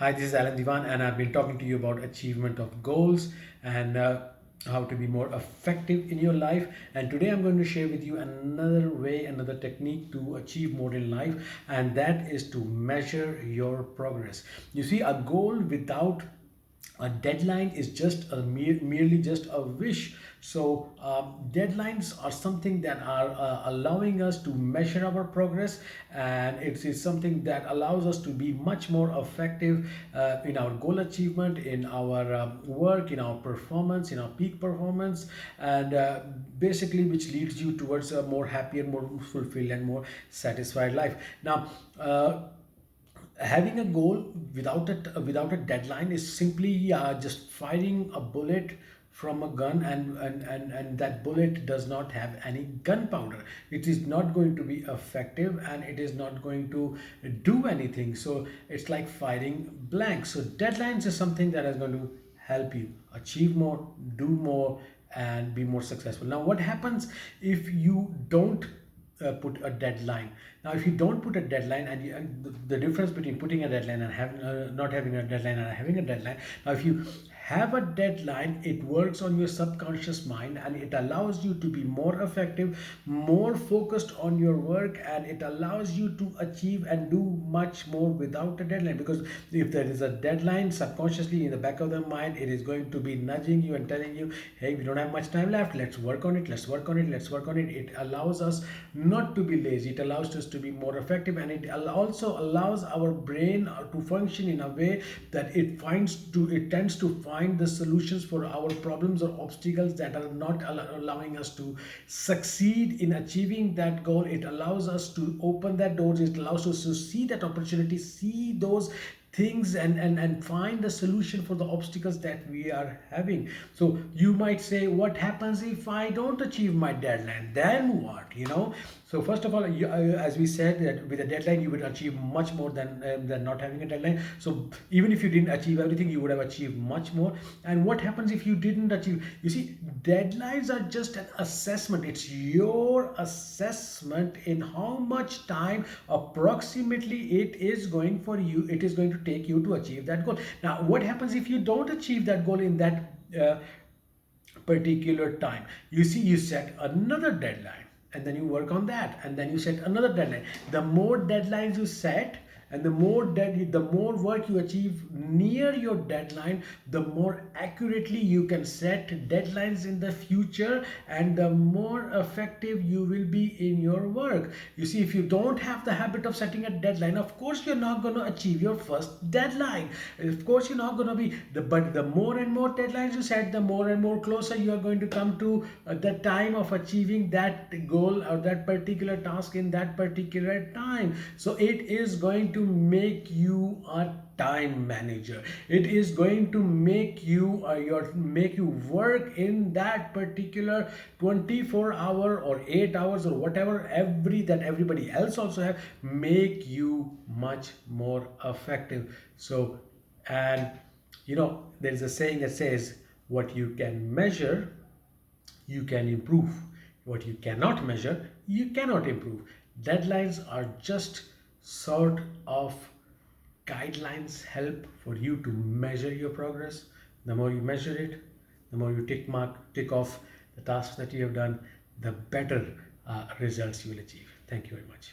Hi, this is Alan Divan, and I've been talking to you about achievement of goals and how to be more effective in your life. And today I'm going to share with you another way, another technique to achieve more in life, and that is to measure your progress. You see, a goal without a deadline is just merely just a wish. So deadlines are something that are allowing us to measure our progress, and it is something that allows us to be much more effective in our goal achievement, in our work, in our performance, in our peak performance, and basically which leads you towards a more happier, more fulfilled, and more satisfied life. Now having a goal without a deadline is simply just firing a bullet from a gun, and that bullet does not have any gunpowder. It is not going to be effective, and it is not going to do anything. So it's like firing blank. So deadlines is something that is going to help you achieve more, do more, and be more successful. Now what happens if you don't put a deadline? Now, if you don't put a deadline, and the difference between putting a deadline and having not having a deadline and having a deadline. Now, if you have a deadline, it works on your subconscious mind, and it allows you to be more effective, more focused on your work, and it allows you to achieve and do much more without a deadline. Because if there is a deadline, subconsciously in the back of the mind, it is going to be nudging you and telling you, hey, we don't have much time left, let's work on it, let's work on it, let's work on it. It allows us not to be lazy. It allows us to be more effective, and it also allows our brain to function in a way that it tends to find the solutions for our problems or obstacles that are not allowing us to succeed in achieving that goal. It allows us to open that doors. It allows us to see that opportunity, see those things, and find the solution for the obstacles that we are having. So you might say, what happens if I don't achieve my deadline? Then what? So first of all, as we said, that with a deadline you would achieve much more than not having a deadline. So even if you didn't achieve everything, you would have achieved much more. And what happens if you didn't achieve? You see, deadlines are just an assessment. It's your assessment in how much time approximately it is going to take you to achieve that goal. Now what happens if you don't achieve that goal in that particular time? You see, you set another deadline, and then you work on that, and then you set another deadline. The more deadlines you set, and the more work you achieve near your deadline, the more accurately you can set deadlines in the future, and the more effective you will be in your work. You see, if you don't have the habit of setting a deadline, of course you're not going to achieve your first deadline. Of course you're not going to be but the more and more deadlines you set, the more and more closer you are going to come to the time of achieving that goal or that particular task in that particular time. So it is going to make you a time manager. It is going to make you work in that particular 24-hour or 8 hours or whatever everybody else also have, make you much more effective. So, and there's a saying that says, what you can measure you can improve, what you cannot measure you cannot improve. Deadlines are just sort of guidelines, help for you to measure your progress. The more you measure it, the more you tick off the tasks that you have done, the better results you will achieve. Thank you very much.